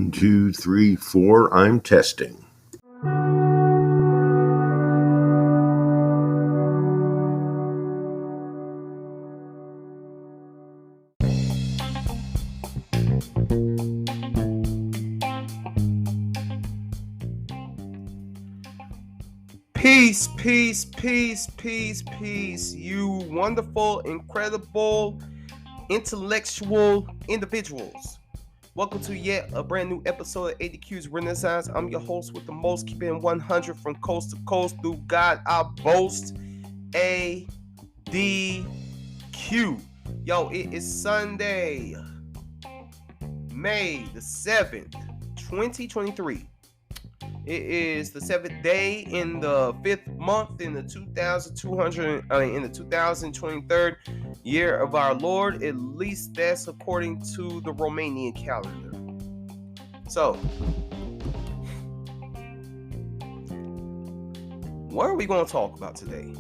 1, 2, 3, 4. I'm testing. Peace, peace, peace, peace, peace, you wonderful, incredible, intellectual individuals. Welcome to yet a brand new episode of ADQ's Renaissance. I'm your host with the most, keeping 100 from coast to coast. Through God, I boast. ADQ. Yo, it is Sunday, May the 7th, 2023. It is the 7th day in the 5th month in the 2023rd year of our Lord. At least that's according to the Romanian calendar. So, what are we going to talk about today?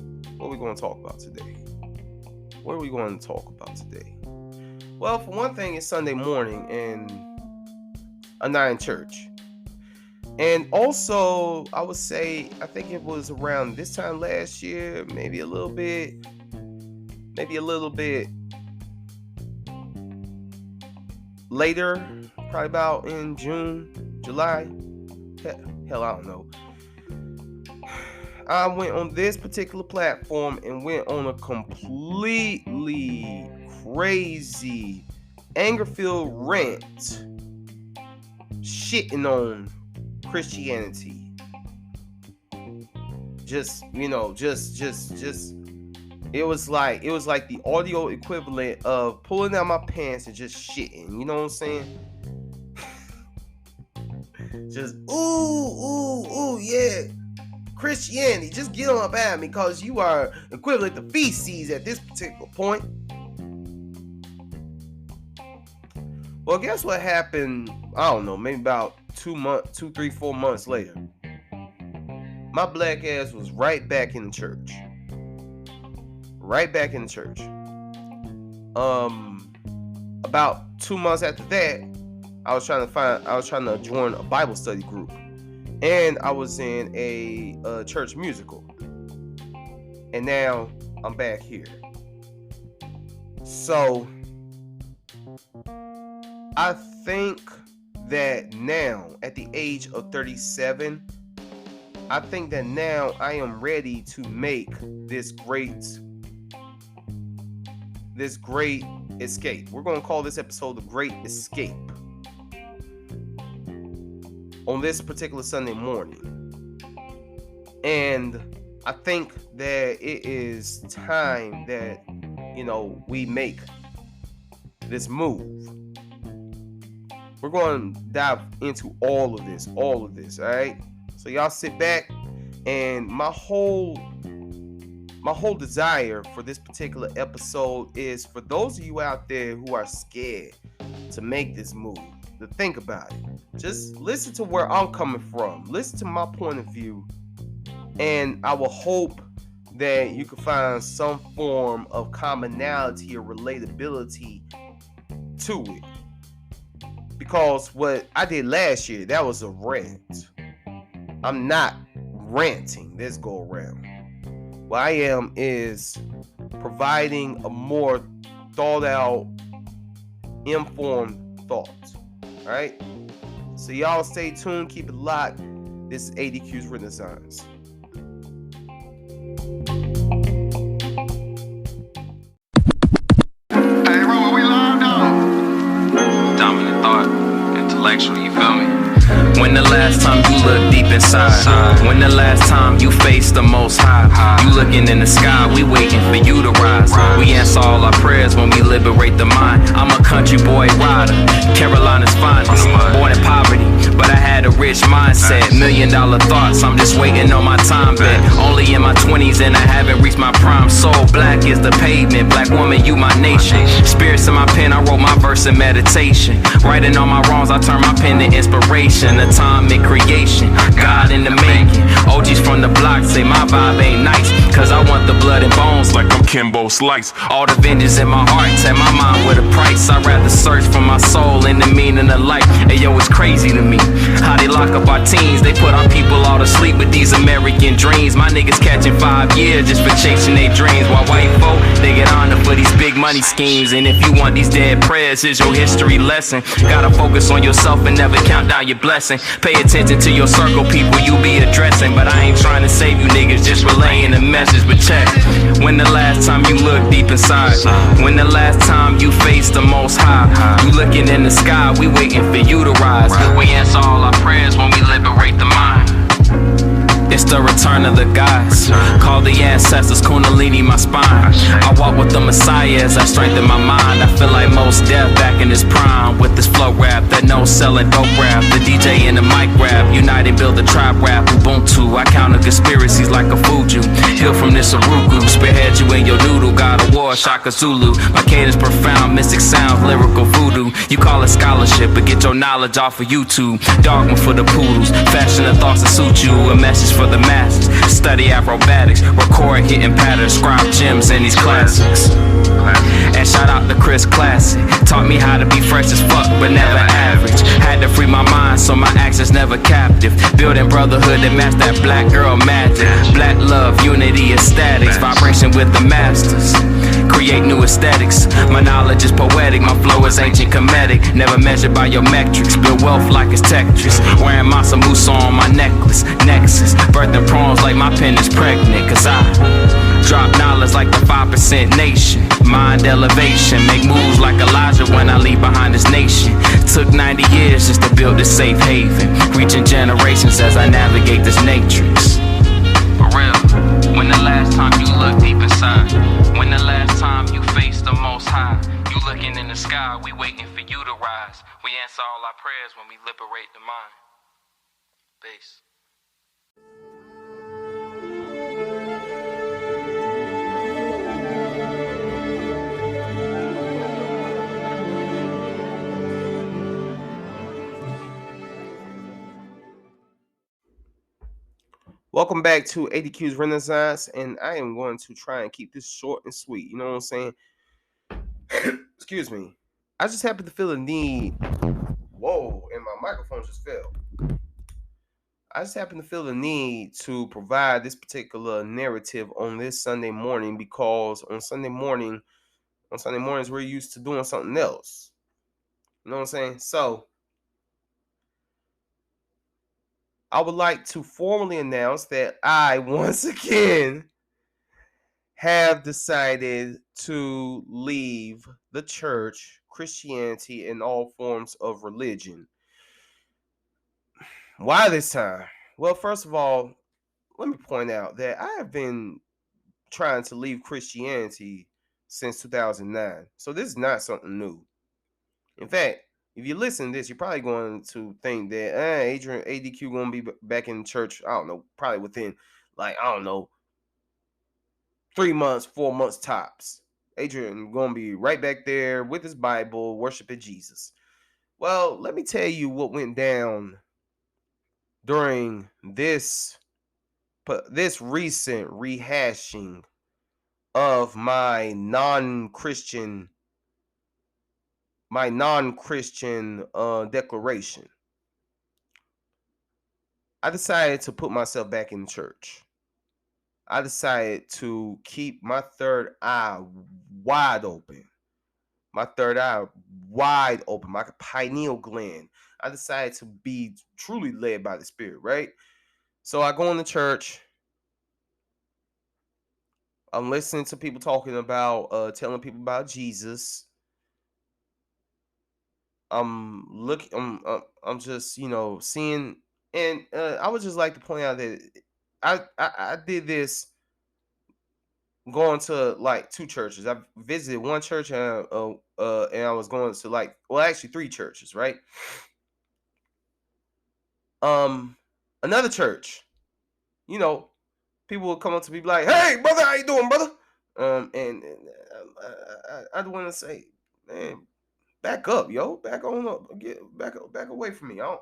Well, for one thing, it's Sunday morning and I'm not in church. And also, I would say, I think it was around this time last year, maybe a little bit later, probably about in June, July. Hell, I don't know. I went on this particular platform and went on a completely crazy, anger-filled rant, shitting on Christianity. It was like the audio equivalent of pulling out my pants and just shitting. You know what I'm saying? Just ooh, yeah. Christianity, just get on up at me because you are equivalent to feces at this particular point. Well, guess what happened? I don't know, maybe about 4 months later. My black ass was right back in the church. About 2 months after that, I was trying to join a Bible study group. And I was in a church musical. And now I'm back here. So I think that now, at the age of 37, I think that now I am ready to make this great escape. We're going to call this episode The Great Escape. On this particular Sunday morning. And I think that it is time that, we make this move. We're going to dive into all of this, all right? So y'all sit back, and my whole desire for this particular episode is for those of you out there who are scared to make this move, to think about it. Just listen to where I'm coming from. Listen to my point of view, and I will hope that you can find some form of commonality or relatability to it. Because what I did last year, that was a rant. I'm not ranting this go around. What I am is providing a more thought out, informed thoughts. Alright? So y'all stay tuned, keep it locked. This is ADQ's Renaissance. Hey, bro, we live now? Dominant thought, intellectual, you feel me? When the last time you looked deep inside? When the last time you faced the most high? You looking in the sky, we waiting for you to rise. We answer all our prayers when we liberate the mind. I'm a country boy rider, Carolina's finest. Born in poverty, but I had a rich mindset. $1 million thoughts, I'm just waiting on my time bet. Only in my 20s and I haven't reached my prime. Soul black is the pavement, black woman, you my nation. Spirits in my pen, I wrote my verse in meditation. Writing all my wrongs, I turn my pen to inspiration. Atomic creation, God in the making. OGs from the block say my vibe ain't nice, cause I want the blood and bones like I'm Kimbo Slice. All the vengeance in my heart, set my mind with a price. I'd rather search for my soul and the meaning of life. Hey yo, it's crazy to me how they lock up our teens. They put our people all to sleep with these American dreams. My niggas catching 5 years just for chasing their dreams. While white folk, they get honored for these big money schemes. And if you want these dead prayers, here's your history lesson. Gotta focus on yourself and never count down your blessing. Pay attention to your circle, people you be addressing. But I ain't trying to save you niggas, just relaying the message. But check, when the last time you looked deep inside? When the last time you faced the most high? You looking in the sky, we waiting for you to rise. We answer all our prayers when we liberate the mind. It's the return of the gods. Call the ancestors, Kundalini my spine. I walk with the Messiah as I strengthen my mind. I feel like Mos Def back in his prime. With this flow rap that no selling dope rap. The DJ and the mic rap, unite and build a tribe rap. Ubuntu, I counter conspiracies like a Fuju. Heal from this Aruku, spearhead you in your noodle. God of War, Shaka Zulu. My cadence profound, mystic sounds, lyrical voodoo. You call it scholarship, but get your knowledge off of YouTube. Dogma for the poodles, fashion the thoughts that suit you. A message for the masses, study acrobatics, record hitting patterns, scribe gems in these classics. And shout out to Chris Classic, taught me how to be fresh as fuck but never average. Had to free my mind so my actions never captive. Building brotherhood that match that black girl magic. Black love, unity, aesthetics, vibration with the masters. Create new aesthetics. My knowledge is poetic, my flow is ancient comedic. Never measured by your metrics, build wealth like it's Tetris. Wearing Masa Musa on my necklace, Nexus. Birthing prawns like my pen is pregnant. Cause I drop knowledge like the 5% nation. Mind elevation, make moves like Elijah when I leave behind this nation. Took 90 years just to build this safe haven. Reaching generations as I navigate this matrix. For real, when the last time you looked deep inside? When the last time you faced the most high? You looking in the sky, we waiting for you to rise. We answer all our prayers when we liberate the mind. Peace. Welcome back to ADQ's Renaissance, and I am going to try and keep this short and sweet. You know what I'm saying? Excuse me. I just happen to feel a need. Whoa, and my microphone just fell. I just happen to feel the need to provide this particular narrative on this Sunday morning because on Sunday mornings, we're used to doing something else. You know what I'm saying? So, I would like to formally announce that I, once again, have decided to leave the church, Christianity, and all forms of religion. Why this time? Well, first of all, let me point out that I have been trying to leave Christianity since 2009. So this is not something new. In fact, if you listen to this, you're probably going to think that Adrian ADQ going to be back in church, I don't know, probably within, 3 months, 4 months tops. Adrian going to be right back there with his Bible, worshiping Jesus. Well, let me tell you what went down during this recent rehashing of my non-Christian declaration. I decided to put myself back in church. I decided to keep my third eye wide open. My pineal gland. I decided to be truly led by the Spirit, right? So I go into church. I'm listening to people talking about, telling people about Jesus. I'm just, seeing, and I would just like to point out that I did this going to like 2 churches. I visited one church and I was going to actually 3 churches, right? Another church, people would come up to me like, "Hey, brother, how you doing, brother?" And I want to say, man, back up, yo, back on up, get back away from me. I don't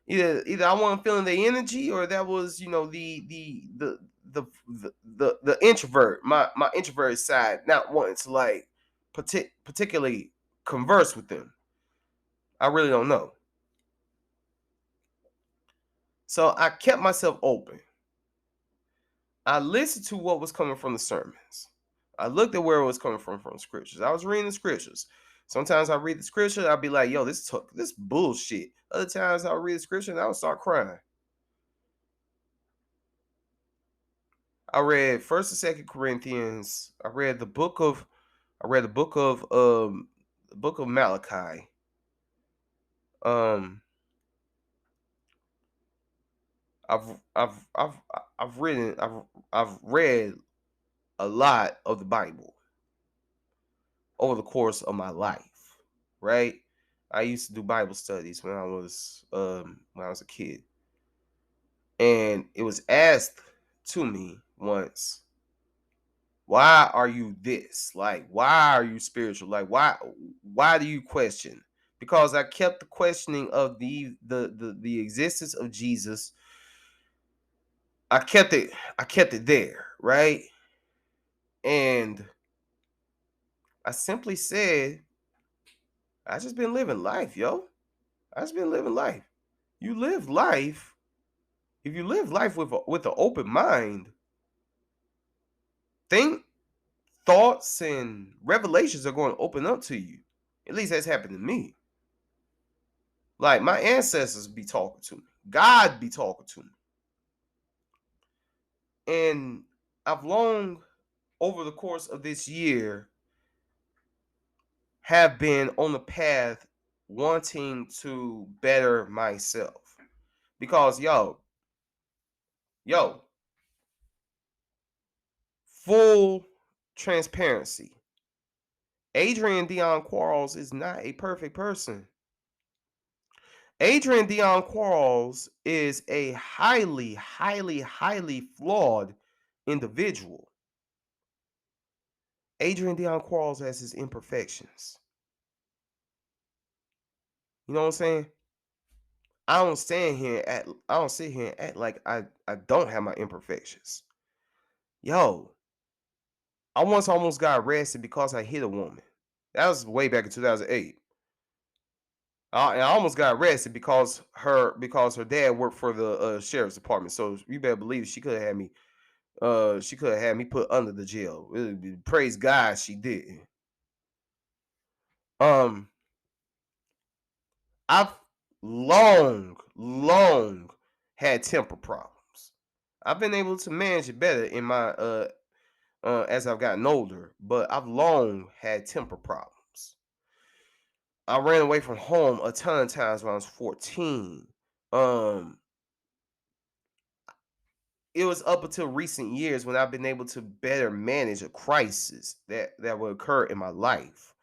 either I wasn't feeling the energy, or that was, the the introvert, my introvert side, not wanting to like particularly converse with them. I really don't know. So I kept myself open. I listened to what was coming from the sermons. I looked at where it was coming from scriptures. I was reading the scriptures. Sometimes I read the scripture, I'll be like, yo, this bullshit. Other times I'll read the scripture and I'll start crying. I read 1st and 2nd Corinthians. I read the book of Malachi. I've read a lot of the Bible over the course of my life, right? I used to do Bible studies when I was a kid. And it was asked to me once, why are you this? Like, why are you spiritual? Like, why do you question? Because I kept the questioning of the existence of Jesus. I kept it there, right? And I simply said, I just been living life, yo. I just been living life. You live life. If you live life with an open mind, thoughts and revelations are going to open up to you. At least that's happened to me. Like my ancestors be talking to me. God be talking to me. And I've long, over the course of this year, have been on the path wanting to better myself. Because yo, full transparency. Adrian Dion Quarles is not a perfect person. Adrian Dion Quarles is a highly, highly, highly flawed individual. Adrian Dion Quarles has his imperfections. You know what I'm saying? I don't sit here and act like I don't have my imperfections. Yo, I once almost got arrested because I hit a woman. That was way back in 2008. I almost got arrested because her dad worked for the sheriff's department. So you better believe she could have had me. She could have had me put under the jail. Praise God, she didn't. I've long had temper problems. I've been able to manage it better in my as I've gotten older, but I've long had temper problems. I ran away from home a ton of times when I was 14. It was up until recent years when I've been able to better manage a crisis that would occur in my life.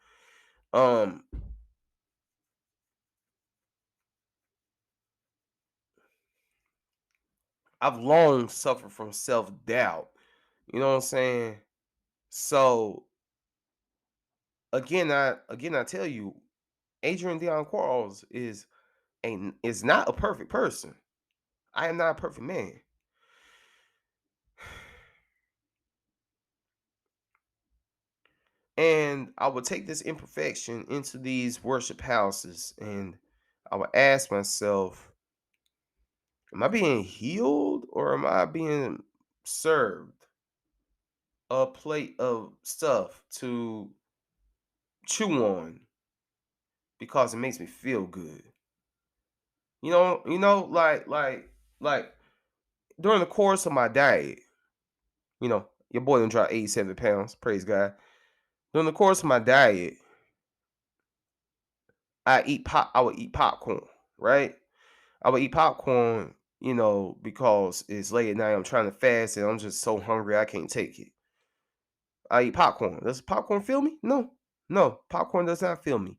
I've long suffered from self-doubt. You know what I'm saying? So again, I tell you, Adrian Dion Quarles is not a perfect person. I am not a perfect man. And I would take this imperfection into these worship houses and I would ask myself, am I being healed or am I being served a plate of stuff to chew on because it makes me feel good? Like during the course of my diet, your boy done dropped 87 pounds, praise God. During the course of my diet, I would eat popcorn, right? I would eat popcorn, because it's late at night, I'm trying to fast and I'm just so hungry I can't take it. I eat popcorn. Does popcorn fill me? No, popcorn does not fill me.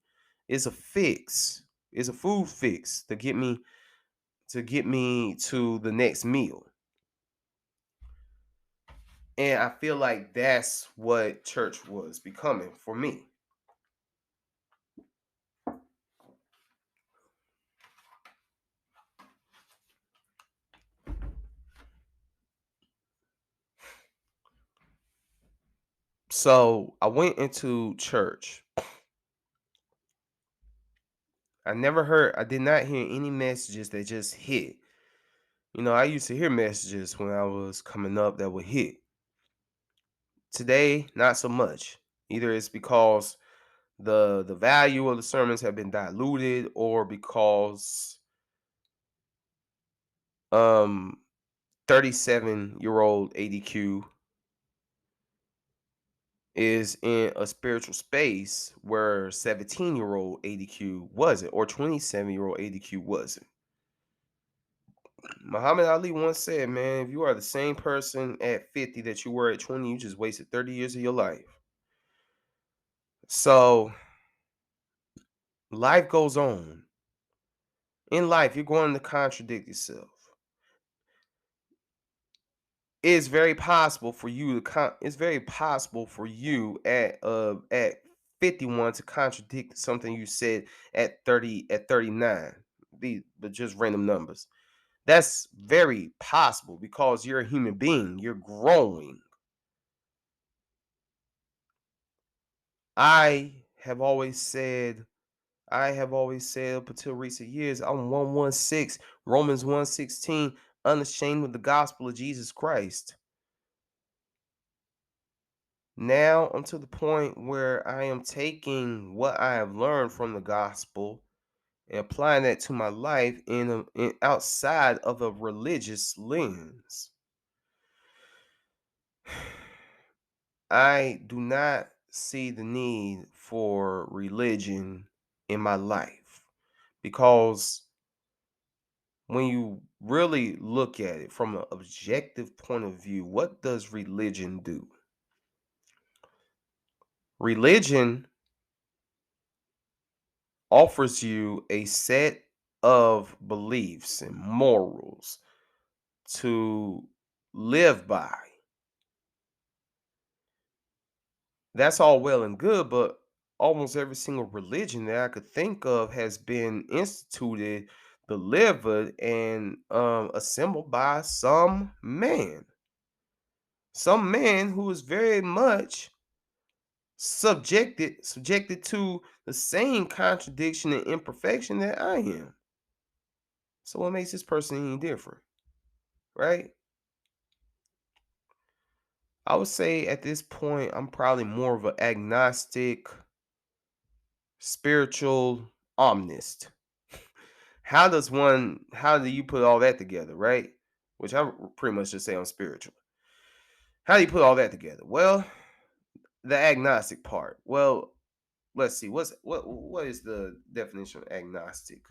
It's a fix. It's a food fix to get me to the next meal. And I feel like that's what church was becoming for me. So I went into church. I did not hear any messages that just hit. I used to hear messages when I was coming up that would hit. Today, not so much. Either it's because the value of the sermons have been diluted, or because 37-year-old ADQ is in a spiritual space where 17-year-old ADQ wasn't, or 27-year-old ADQ wasn't. Muhammad Ali once said, man, if you are the same person at 50 that you were at 20, you just wasted 30 years of your life. So life goes on. In life, you're going to contradict yourself. It's very possible for you at 51 to contradict something you said at 30, at 39. But just random numbers. That's very possible because you're a human being. You're growing. I have always said up until recent years, I'm 116, Romans 1:16, unashamed of the gospel of Jesus Christ. Now I'm to the point where I am taking what I have learned from the gospel and applying that to my life in outside of a religious lens. I do not see the need for religion in my life because when you really look at it from an objective point of view, what does religion do? Religion offers you a set of beliefs and morals to live by. That's all well and good, but almost every single religion that I could think of has been instituted, delivered, and assembled by some man who is very much subjected to the same contradiction and imperfection that I am. So what makes this person any different, right? I would say at this point I'm probably more of an agnostic, spiritual omnist. How do you put all that together, right? Which I pretty much just say I'm spiritual. How do you put all that together? Well, the agnostic part. Well, let's see. What is the definition of agnostic?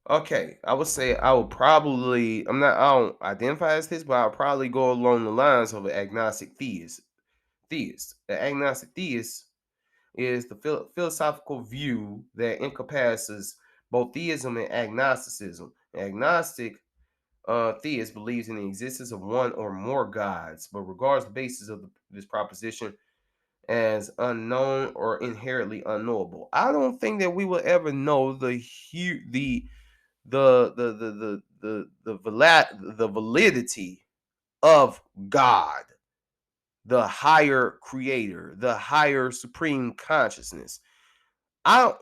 Okay, I would say I would probably I don't identify as this, but I'll probably go along the lines of an agnostic theist. An agnostic theist is the philosophical view that encompasses both theism and agnosticism. An agnostic theist believes in the existence of one or more gods, but regards the basis of this proposition as unknown or inherently unknowable. I don't think that we will ever know the validity of God, the higher creator, the higher supreme consciousness. I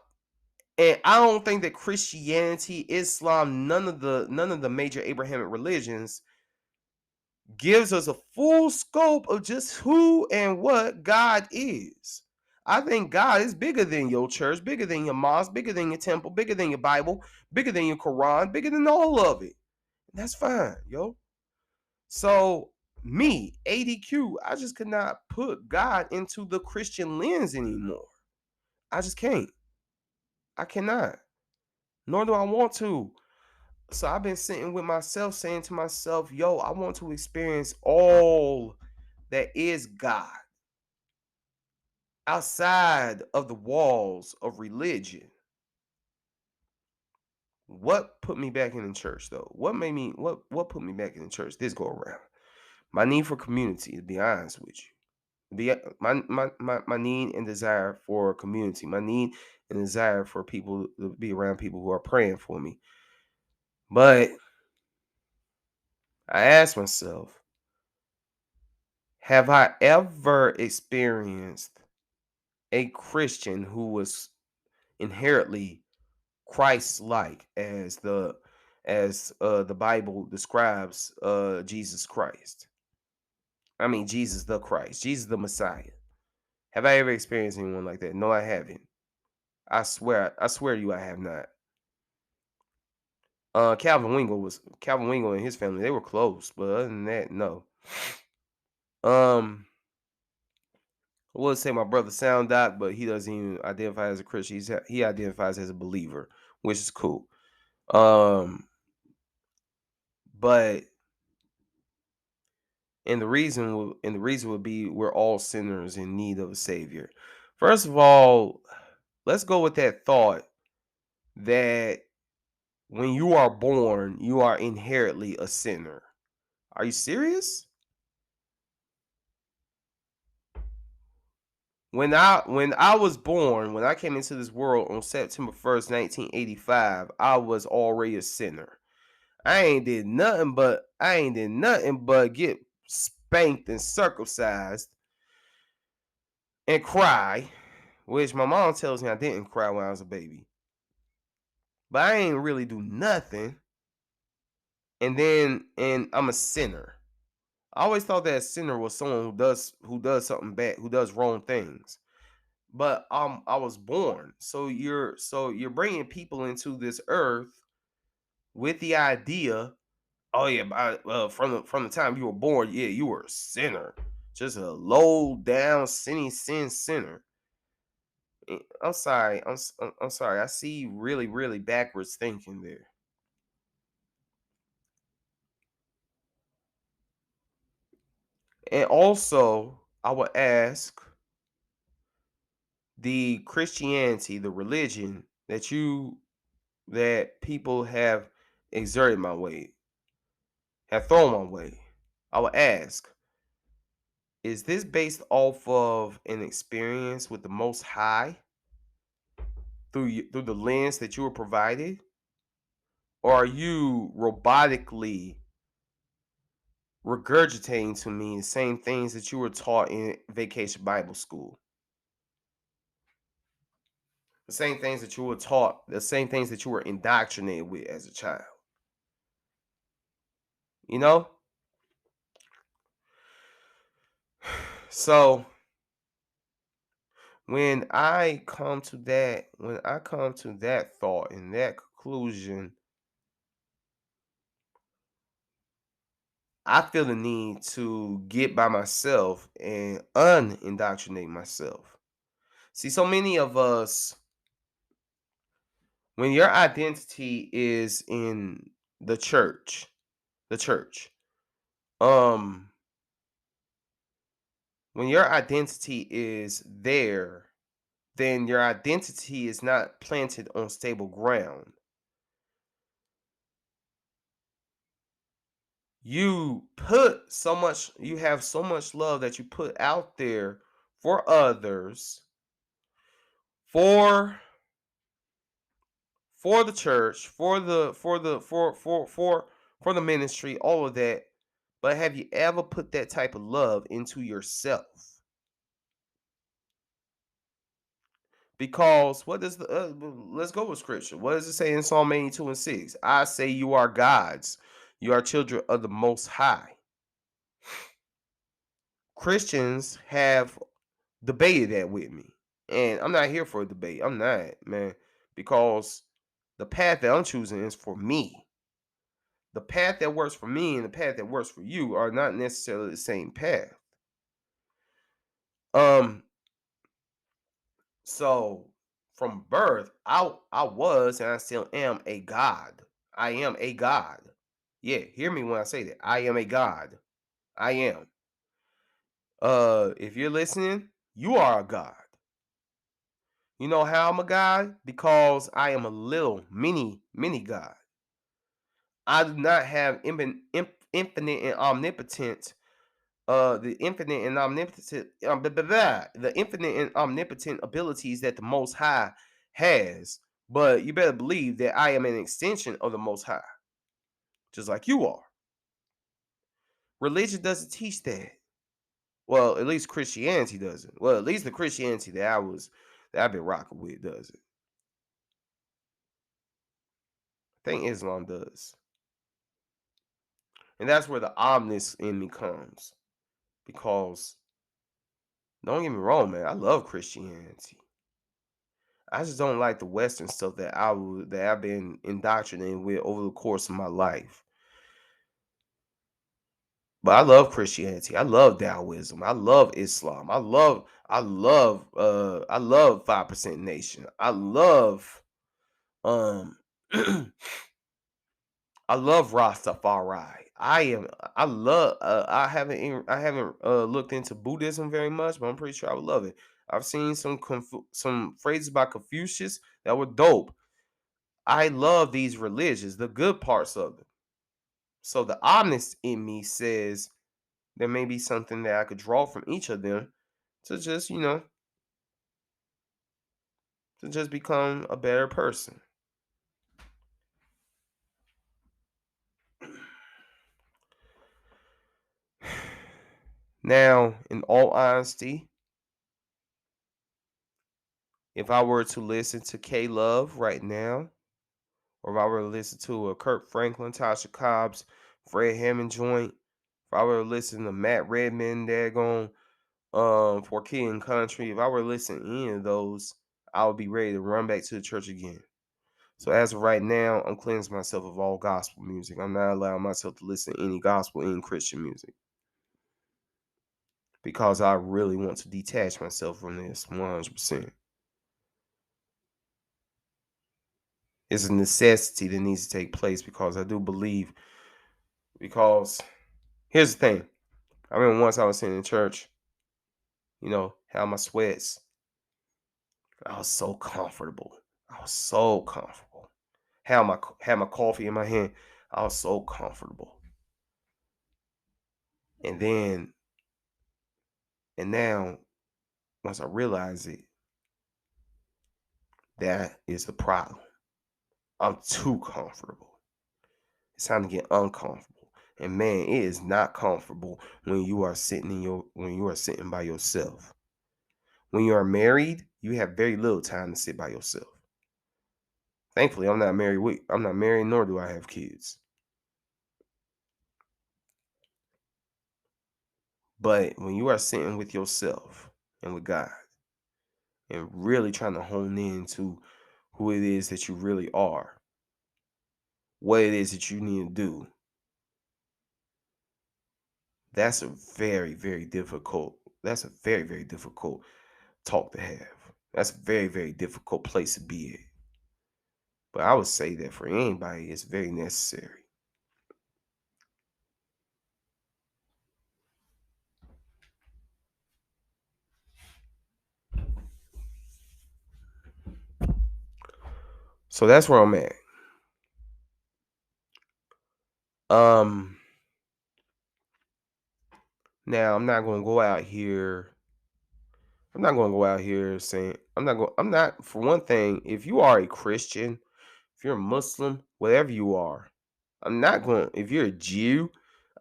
don't think that Christianity, Islam, none of the major Abrahamic religions gives us a full scope of just who and what God is. I think God is bigger than your church, bigger than your mosque, bigger than your temple, bigger than your Bible, bigger than your Quran, bigger than all of it. And that's fine, yo. So me, ADQ, I just could not put God into the Christian lens anymore. I just can't. I cannot. Nor do I want to. So I've been sitting with myself saying to myself, yo, I want to experience all that is God outside of the walls of religion. what put me back in the church though? What made me what put me back in the church this go around? My need for community, to be honest with you. My need and desire for community, my need and desire for people to be around people who are praying for me. But I asked myself, have I ever experienced a Christian who was inherently Christ-like as the Bible describes Jesus Christ? I mean Jesus the Christ, Jesus the Messiah. Have I ever experienced anyone like that? No, I haven't. I swear to you, I have not. Calvin Wingle and his family, they were close, but other than that, no. I would say my brother Sound Doc, but he doesn't even identify as a Christian. He identifies as a believer, which is cool. But the reason would be we're all sinners in need of a savior. First of all, let's go with that thought that when you are born, you are inherently a sinner. Are you serious? When I was born, when I came into this world on September 1st, 1985, I was already a sinner. I ain't did nothing but get spanked and circumcised and cry, which my mom tells me I didn't cry when I was a baby. But I ain't really do nothing. And I'm a sinner. I always thought that a sinner was someone who does something bad, who does wrong things. But I was born. So you're bringing people into this earth with the idea, oh yeah, from the time you were born, yeah, you were a sinner, just a low down sinner. I'm sorry, I'm sorry. I see really really backwards thinking there. And also, I would ask the Christianity, the religion that people have exerted my way, have thrown my way. I would ask, is this based off of an experience with the Most High through the lens that you were provided? Or are you robotically regurgitating to me the same things that you were taught in Vacation Bible School? The same things that you were taught, the same things that you were indoctrinated with as a child. You know? So when I come to that thought and that conclusion, I feel the need to get by myself and unindoctrinate myself. See, so many of us, when your identity is in the church, um, when your identity is there, then your identity is not planted on stable ground. You have so much love that you put out there for others, for the church, for the ministry, all of that. But have you ever put that type of love into yourself? Because what does let's go with scripture. What does it say in Psalm 82 and 6? I say you are gods. You are children of the Most High. Christians have debated that with me. And I'm not here for a debate. I'm not, man. Because the path that I'm choosing is for me. The path that works for me and the path that works for you are not necessarily the same path. So from birth, I was and I still am a god. I am a god. Yeah, hear me when I say that. I am a god. I am. If you're listening, you are a god. You know how I'm a God? Because I am a little mini God. I do not have infinite and omnipotent the infinite and omnipotent the infinite and omnipotent abilities that the Most High has. But you better believe that I am an extension of the Most High, just like you are. Religion doesn't teach that. Well, at least Christianity doesn't. Well, at least the Christianity that I've been rocking with doesn't. I think Islam does. And that's where the omnis in me comes. Because don't get me wrong, man, I love Christianity. I just don't like the Western stuff that I've been indoctrinated with over the course of my life. But I love Christianity. I love Taoism. I love Islam. I love 5% Nation. I love um I love Rastafari. I haven't looked into Buddhism very much, but I'm pretty sure I would love it. I've seen some phrases by Confucius that were dope. I love these religions, the good parts of them. So the honest in me says there may be something that I could draw from each of them to just, to just become a better person. Now, in all honesty, if I were to listen to K Love right now, or if I were to listen to a Kirk Franklin, Tasha Cobbs, Fred Hammond joint, if I were to listen to Matt Redman, daggone, for King Country, if I were to listen to any of those, I would be ready to run back to the church again. So as of right now, I'm cleansing myself of all gospel music. I'm not allowing myself to listen to any gospel and Christian music because I really want to detach myself from this 100%. It's a necessity that needs to take place because I do believe, because here's the thing. I remember once I was sitting in church, had my sweats. I was so comfortable. Had my coffee in my hand. I was so comfortable. And now, once I realize it, that is the problem. I'm too comfortable. It's time to get uncomfortable. And man, it is not comfortable when you are sitting by yourself. When you are married, you have very little time to sit by yourself. Thankfully, I'm not married. I'm not married, nor do I have kids. But when you are sitting with yourself and with God and really trying to hone in to who it is that you really are, what it is that you need to do, that's a very, very difficult talk to have. That's a very, very difficult place to be at. But I would say that for anybody, it's very necessary. So that's where I'm at. Now I'm not going to go out here. I'm not going to go out here saying I'm not, for one thing, if you are a Christian, if you're a Muslim, whatever you are, if you're a Jew,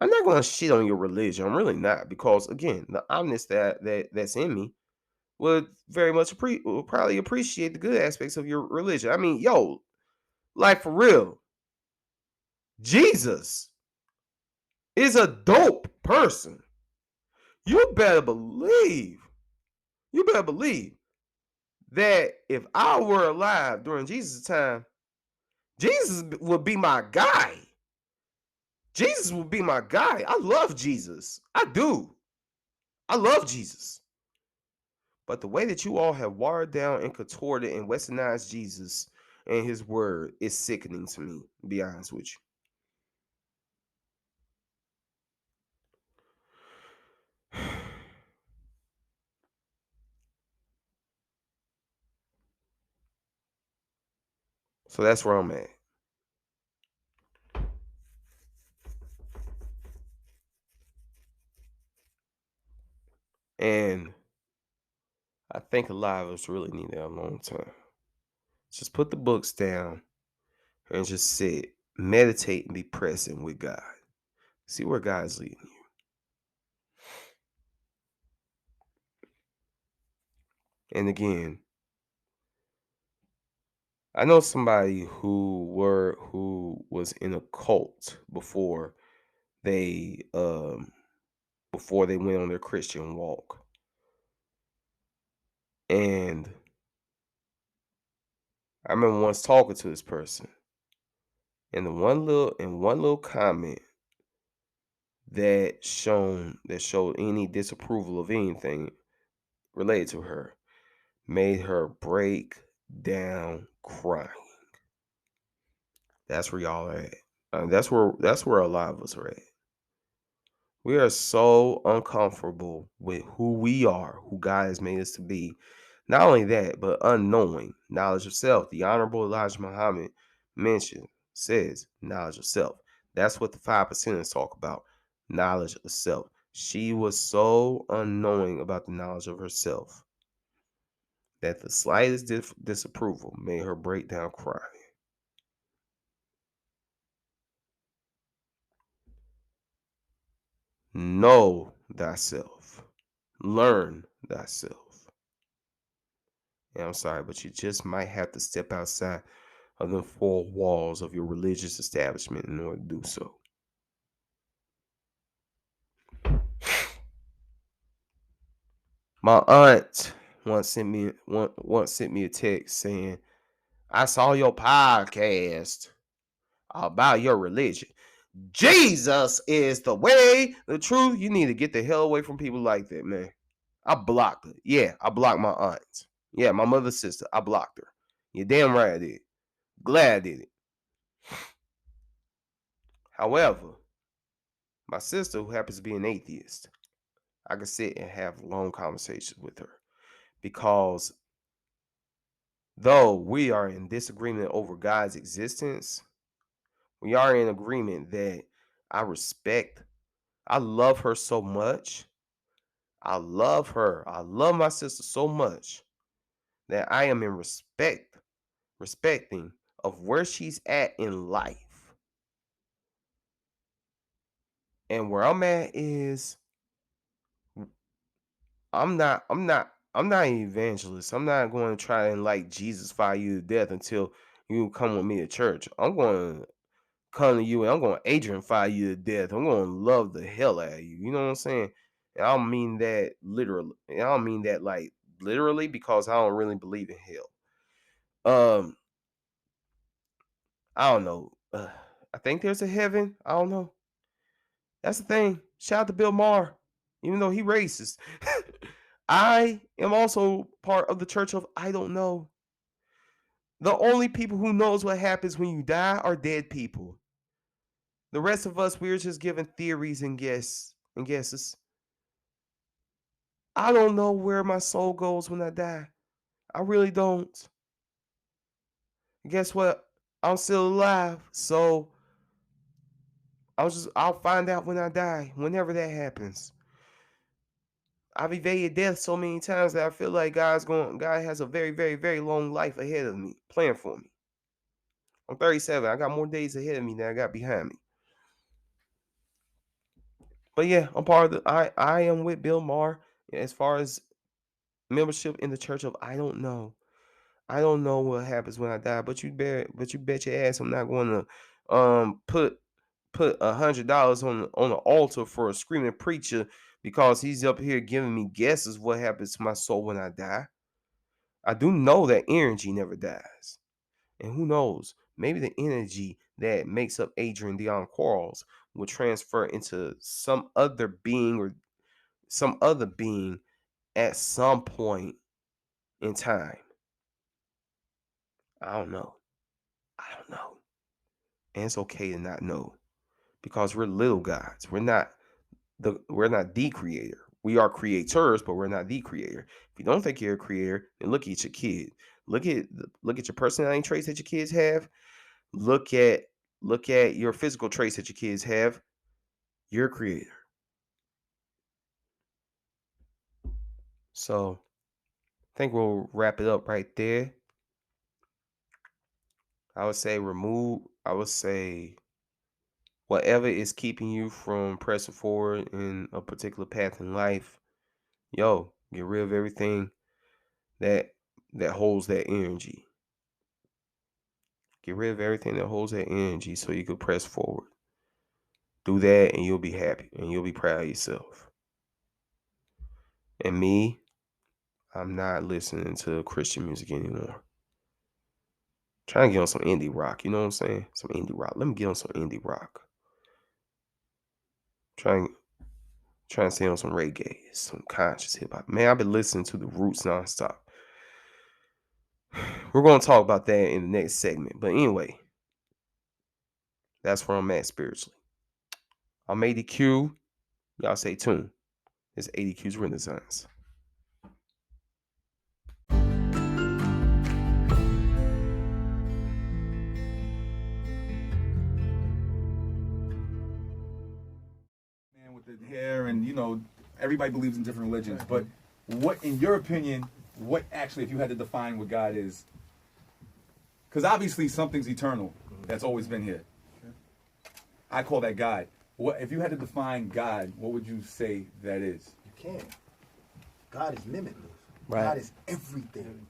I'm not going to shit on your religion. I'm really not, because again, the omnis that's in me would very much would probably appreciate the good aspects of your religion. I mean, yo, like for real, Jesus is a dope person. You better believe that if I were alive during Jesus' time, Jesus would be my guy. Jesus would be my guy. I love Jesus. I do. I love Jesus. But the way that you all have watered down and contorted and westernized Jesus and his word is sickening to me, to be honest with you. So that's where I'm at. And I think a lot of us really need that alone time. Just put the books down and just sit, meditate, and be present with God. See where God's leading you. And again, I know somebody who was in a cult before they went on their Christian walk. And I remember once talking to this person, and the one little comment that showed any disapproval of anything related to her made her break down crying. That's where y'all are at. That's where a lot of us are at. We are so uncomfortable with who we are, who God has made us to be. Not only that, but unknowing knowledge of self. The Honorable Elijah Muhammad says knowledge of self. That's what the 5%ers talk about, knowledge of self. She was so unknowing about the knowledge of herself that the slightest disapproval made her break down crying. Know thyself. Learn thyself. And I'm sorry, but you just might have to step outside of the four walls of your religious establishment in order to do so. My aunt once sent me a text saying, "I saw your podcast about your religion. Jesus is the way, the truth." You need to get the hell away from people like that, man. I blocked her. Yeah, I blocked my aunt. Yeah, my mother's sister. I blocked her. You're damn right I did. Glad I did it. However, my sister, who happens to be an atheist, I could sit and have long conversations with her, because though we are in disagreement over God's existence, we are in agreement that I respect, I love her so much. I love her. I love my sister so much that I am in respecting of where she's at in life. And where I'm at is I'm not an evangelist. I'm not going to try and like Jesus fire you to death until you come with me to church. I'm going to come to you and I'm going to Adrian fire you to death. I'm going to love the hell out of you. You know what I'm saying? And I don't mean that literally. I don't mean that like literally, because I don't really believe in hell. I don't know. I think there's a heaven. I don't know. That's the thing. Shout out to Bill Maher, even though he racist. I am also part of the church of I don't know. The only people who knows what happens when you die are dead people. The rest of us, we're just giving theories and guesses. I don't know where my soul goes when I die. I really don't. Guess what? I'm still alive, so I'll find out when I die, whenever that happens. I've evaded death so many times that I feel like God has a very, very, very long life ahead of me, planned for me. I'm 37. I got more days ahead of me than I got behind me. But yeah, I'm part of I am with Bill Maher as far as membership in the church of I don't know. I don't know what happens when I die, but you bet your ass I'm not going to put $100 on the altar for a screaming preacher because he's up here giving me guesses what happens to my soul when I die. I do know that energy never dies. And who knows, maybe the energy that makes up Adrian Dion Quarles will transfer into some other being or some other being at some point in time. I don't know. And it's okay to not know, because we're little gods. We're not the creator. We are creators, but we're not the creator. If you don't think you're a creator, then look at your kid. Look at your personality traits that your kids have. Look at your physical traits that your kids have. You're a creator. So I think we'll wrap it up right there. I would say whatever is keeping you from pressing forward in a particular path in life, get rid of everything that holds that energy. Get rid of everything that holds that energy so you can press forward. Do that and you'll be happy and you'll be proud of yourself. And me, I'm not listening to Christian music anymore. Trying to get on some indie rock, you know what I'm saying? Some indie rock. Let me get on some indie rock. Trying to stay on some reggae, some conscious hip hop. Man, I've been listening to the Roots nonstop. We're going to talk about that in the next segment. But anyway, that's where I'm at spiritually. I'm ADQ. Y'all stay tuned. It's ADQ's Renaissance. With the hair and everybody believes in different religions, but what, in your opinion, what actually, if you had to define what God is, because obviously something's eternal that's always been here. I call that God. What if you had to define God? What would you say that is? You can't. God is limitless. Right. God is everything.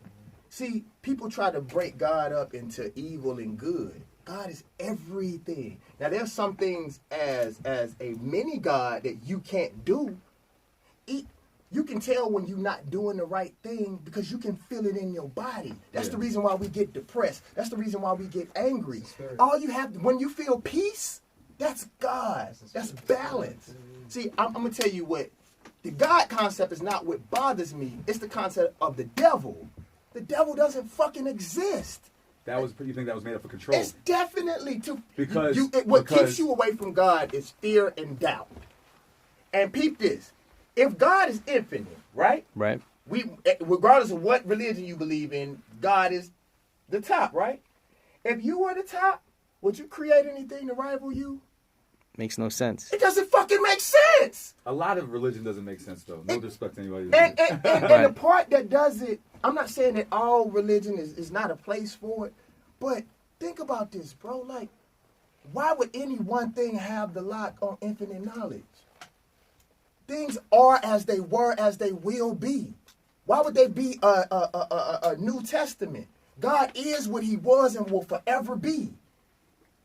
See, people try to break God up into evil and good. God is everything. Now, there's some things as a mini God that you can't do. You can tell when you're not doing the right thing because you can feel it in your body. That's the reason why we get depressed. That's the reason why we get angry. All you have, when you feel peace, that's God. That's balance. See, I'm going to tell you what, the God concept is not what bothers me. It's the concept of the devil. The devil doesn't fucking exist. You think that was made up for control? It's definitely because what keeps you away from God is fear and doubt. And peep this. If God is infinite, right? Right. Regardless of what religion you believe in, God is the top, right? If you were the top, would you create anything to rival you? Makes no sense. It doesn't fucking make sense. A lot of religion doesn't make sense, though. No disrespect to anybody. And the part that does it, I'm not saying that all religion is not a place for it, but think about this, bro. Like, why would any one thing have the lock on infinite knowledge? Things are as they were, as they will be. Why would they be a New Testament? God is what he was and will forever be.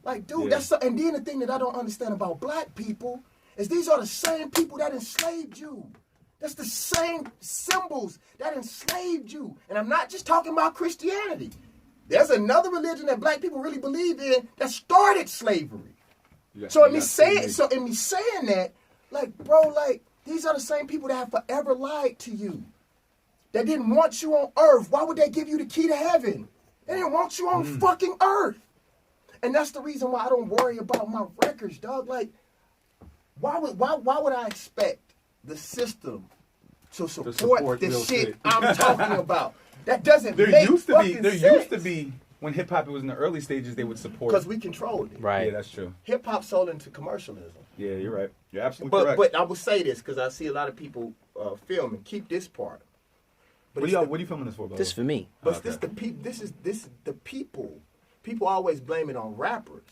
Like, dude, and then the thing that I don't understand about black people is these are the same people that enslaved you. That's the same symbols that enslaved you. And I'm not just talking about Christianity. There's another religion that black people really believe in that started slavery. So in me saying that, like, bro, like, these are the same people that have forever lied to you. That didn't want you on earth. Why would they give you the key to heaven? They didn't want you on fucking earth. And that's the reason why I don't worry about my records, dog. Like, why would I expect the system to support the shit I'm talking about? That doesn't make fucking sense. There used to be, when hip-hop was in the early stages, they would support. Because we controlled it. Right. Yeah, that's true. Hip-hop sold into commercialism. Yeah, you're right. You're absolutely correct. But I will say this, because I see a lot of people filming. Keep this part. But what are you filming this for, brother? This for me. But this is the people. People always blame it on rappers.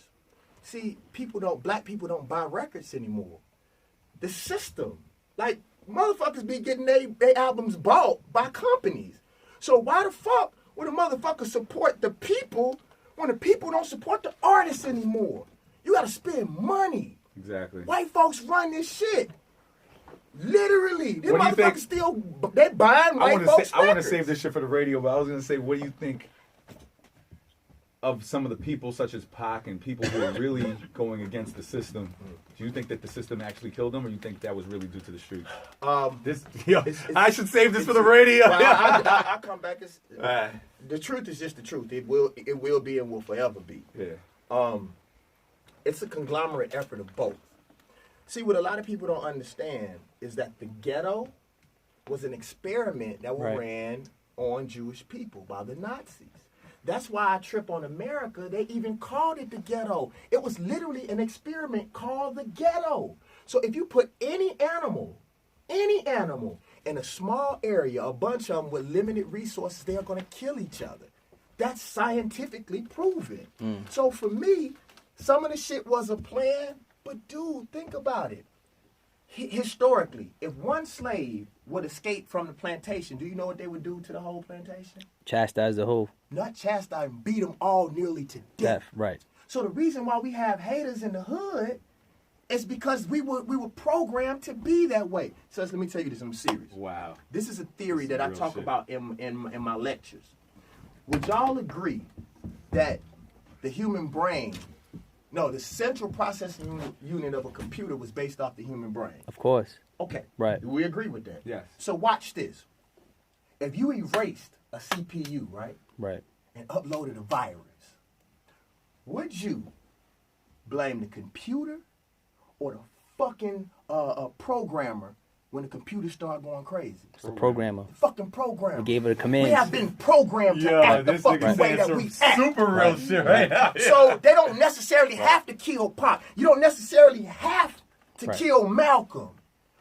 See, black people don't buy records anymore. The system. Like, motherfuckers be getting their albums bought by companies. So why the fuck would a motherfucker support the people when the people don't support the artists anymore? You gotta spend money. Exactly. White folks run this shit. Literally. These What do you think? motherfuckers still, they buying white folks I want to records. save this shit for the radio, but I was going to say, what do you think of some of the people such as Pac and people who are really going against the system? Do you think that the system actually killed them, or you think that was really due to the streets? I should save this for the radio. Well, I come back as the truth is just the truth. It will be and will forever be. Yeah. It's a conglomerate effort of both. See, what a lot of people don't understand is that the ghetto was an experiment that was ran on Jewish people by the Nazis. That's why I trip on America. They even called it the ghetto. It was literally an experiment called the ghetto. So if you put any animal in a small area, a bunch of them with limited resources, they are going to kill each other. That's scientifically proven. So for me, some of the shit was a plan, but dude, think about it. Historically, if one slave would escape from the plantation, do you know what they would do to the whole plantation? Chastise the whole. Not chastise, beat them all nearly to death. Right. So the reason why we have haters in the hood is because we were programmed to be that way. So let me tell you this, I'm serious. Wow. This is a theory This is that I real talk shit. about in my lectures. Would y'all agree that the human brain, the central processing unit of a computer was based off the human brain? Of course. Okay. Right. We agree with that. Yes. So watch this. If you erased a CPU, right, Right. and uploaded a virus, would you blame the computer or the fucking programmer when the computer started going crazy? It's the programmer. Fucking programmer. We gave it a We command. have been programmed to Yo, act the this fucking nigga way saying that some we act. super real shit right now. So they don't necessarily have to kill Pac. You don't necessarily have to Right. kill Malcolm.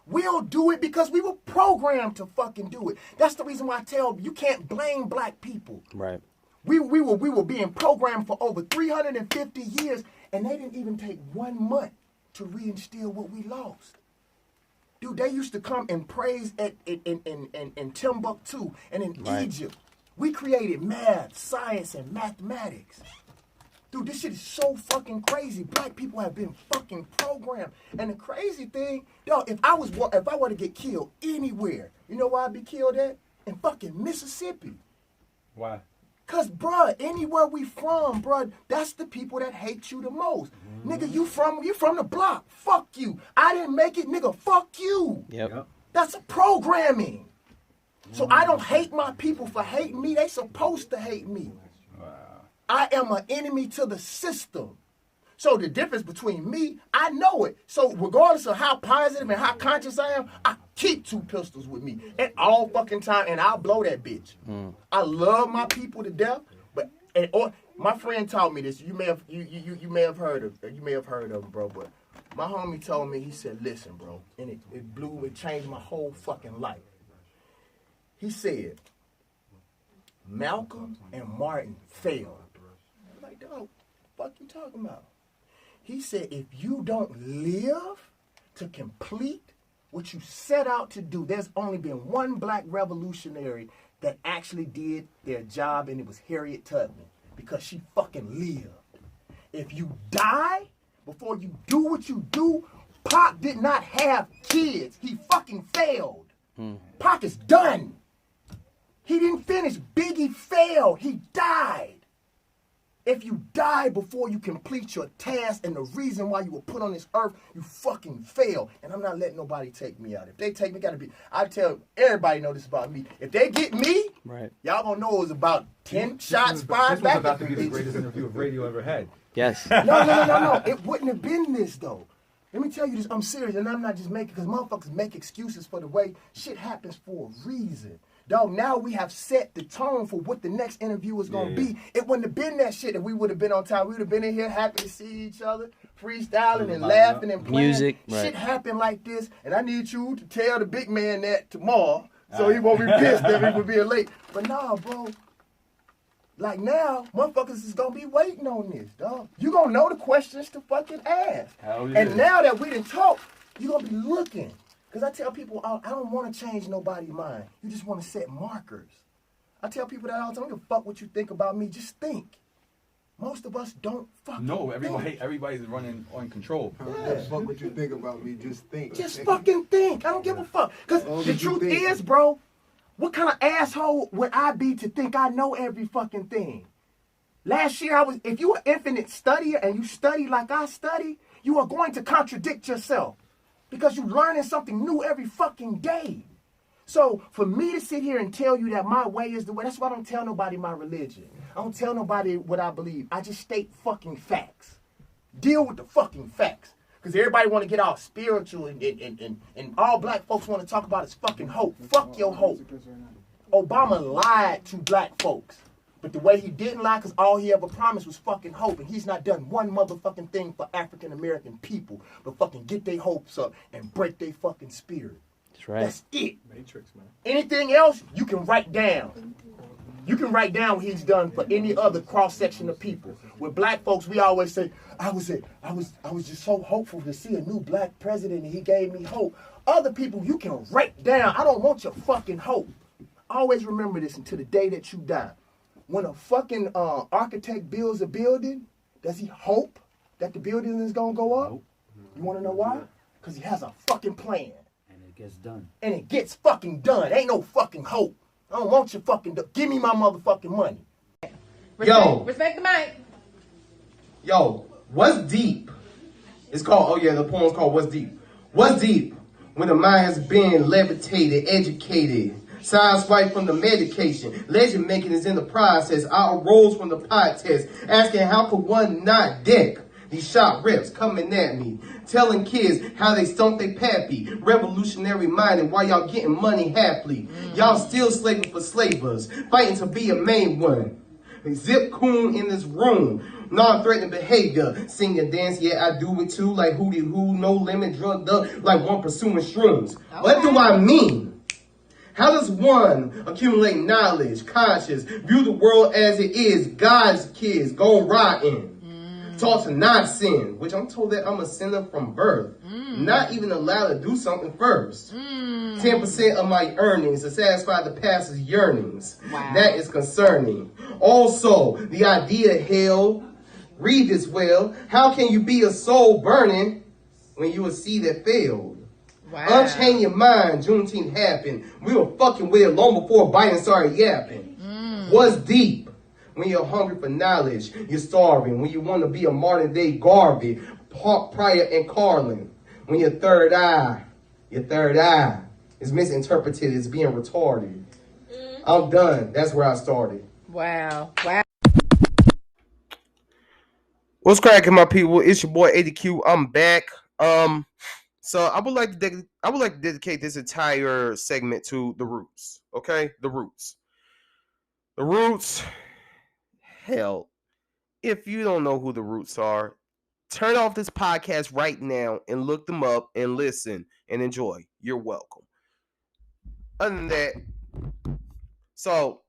We'll do it because we were programmed to fucking do it. That's the reason why I tell you can't blame black people. Right. We were being programmed for over 350 years, and they didn't even take 1 month to reinstill what we lost. Dude, they used to come and praise in Timbuktu and in Right. Egypt. We created math, science, and mathematics. Dude, this shit is so fucking crazy. Black people have been fucking programmed. And the crazy thing, if I were to get killed anywhere, you know where I'd be killed at? In fucking Mississippi. Why? Cause bruh, anywhere we from, bruh, that's the people that hate you the most. Nigga, you from the block. Fuck you. I didn't make it, nigga. Fuck you. Yep. That's programming. So I don't hate my people for hating me. They supposed to hate me. I am an enemy to the system. So the difference between me, I know it. So regardless of how positive and how conscious I am, I keep 2 pistols with me at all fucking time, and I'll blow that bitch. I love my people to death, but my friend taught me this. You may have heard of him, bro. But my homie told me, he said, "Listen, bro," and it changed my whole fucking life. He said, Malcolm and Martin failed. I'm like, dog, fuck you talking about? He said, if you don't live to complete what you set out to do, there's only been one black revolutionary that actually did their job, and it was Harriet Tubman, because she fucking lived. If you die before you do what you do, Pac did not have kids. He fucking failed. Pac is done. He didn't finish. Biggie failed. He died. If you die before you complete your task and the reason why you were put on this earth, you fucking fail. And I'm not letting nobody take me out. If they take me, I tell everybody know this about me. If they get me, Right. y'all gonna know it was about 10 shots fired This was back. about to be the greatest interview of radio ever had. Yes. No. It wouldn't have been this, though. Let me tell you this. I'm serious, and I'm not just making, because motherfuckers make excuses for the way shit happens for a reason. Dog, now we have set the tone for what the next interview is going to be. It wouldn't have been that shit if we would have been on time. We would have been in here happy to see each other, freestyling and laughing and playing. Music, right. Shit happened like this, and I need you to tell the big man that tomorrow so he won't be pissed that we would be late. But nah, bro. Like now, motherfuckers is going to be waiting on this, dog. You going to know the questions to fucking ask. Hell yeah. And now that we done talk, you going to be looking. Because I tell people, I don't want to change nobody's mind. You just want to set markers. I tell people that all the time. I don't give a fuck what you think about me. Just think. Most of us don't fucking No, think. everybody's running on control. Yeah. Fuck what you think about me, just think. Just fucking think. I don't give a fuck. Because long the as you truth think. is, bro, what kind of asshole would I be to think I know every fucking thing? Last year, if you are an infinite studier and you study like I study, you are going to contradict yourself. Because you're learning something new every fucking day. So for me to sit here and tell you that my way is the way, that's why I don't tell nobody my religion. I don't tell nobody what I believe. I just state fucking facts. Deal with the fucking facts. Because everybody want to get all spiritual and all black folks want to talk about is fucking hope. Fuck your hope. Obama lied to black folks. But the way he didn't lie, because all he ever promised was fucking hope. And he's not done one motherfucking thing for African American people but fucking get their hopes up and break their fucking spirit. That's right. That's it. Matrix, man. Anything else, you can write down. You can write down what he's done for any other cross-section of people. With black folks, we always say, I was just so hopeful to see a new black president and he gave me hope. Other people, you can write down, I don't want your fucking hope. Always remember this until the day that you die. When a fucking architect builds a building, does he hope that the building is gonna go up? Nope. You wanna know why? Because he has a fucking plan. And it gets done. And it gets fucking done. Ain't no fucking hope. I don't want your fucking, give me my motherfucking money. Respect the mic. Yo, what's deep? It's called, the poem's called What's Deep. What's deep? When the mind has been levitated, educated, sideswiped from the medication, legend making is in the process. I arose from the pod test, asking how could one not deck these shop reps coming at me, telling kids how they stump they pappy, revolutionary minded while y'all getting money happily. Y'all still slaving for slavers, fighting to be a main one. Zip coon in this room, non-threatening behavior, sing and dance, yeah I do it too, like hootie hoo, no limit, drugged up, like one pursuing shrooms. Okay. What do I mean? How does one accumulate knowledge, conscious, view the world as it is, God's kids, go rotten? Taught to not sin, which I'm told that I'm a sinner from birth. Not even allowed to do something first. 10% of my earnings to satisfy the pastor's yearnings. Wow. That is concerning. Also, the idea, hell, read this well. How can you be a soul burning when you a seed that failed? Wow. Unchain your mind, Juneteenth happened. We were fucking with it long before Biden started yapping. What's deep? When you're hungry for knowledge, you're starving. When you want to be a modern day Garvey, Pryor and Carlin. When your third eye is misinterpreted as being retarded. I'm done. That's where I started. Wow. What's cracking, my people? It's your boy ADQ. I'm back. So I would like to dedicate this entire segment to the roots. Okay, the roots. Hell, if you don't know who the roots are, turn off this podcast right now and look them up and listen and enjoy. You're welcome. Other than that, so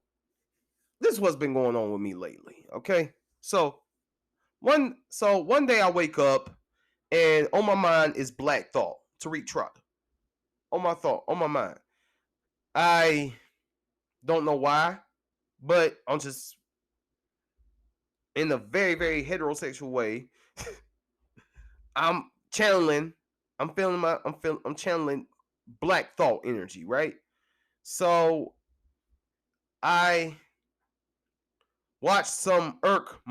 this is what's been going on with me lately. Okay, so one day I wake up and on my mind is Black Thought, Tariq Trotter. On my mind. I don't know why, but I'm just in a very, very heterosexual way. I'm channeling Black Thought energy, right? So I watched some irk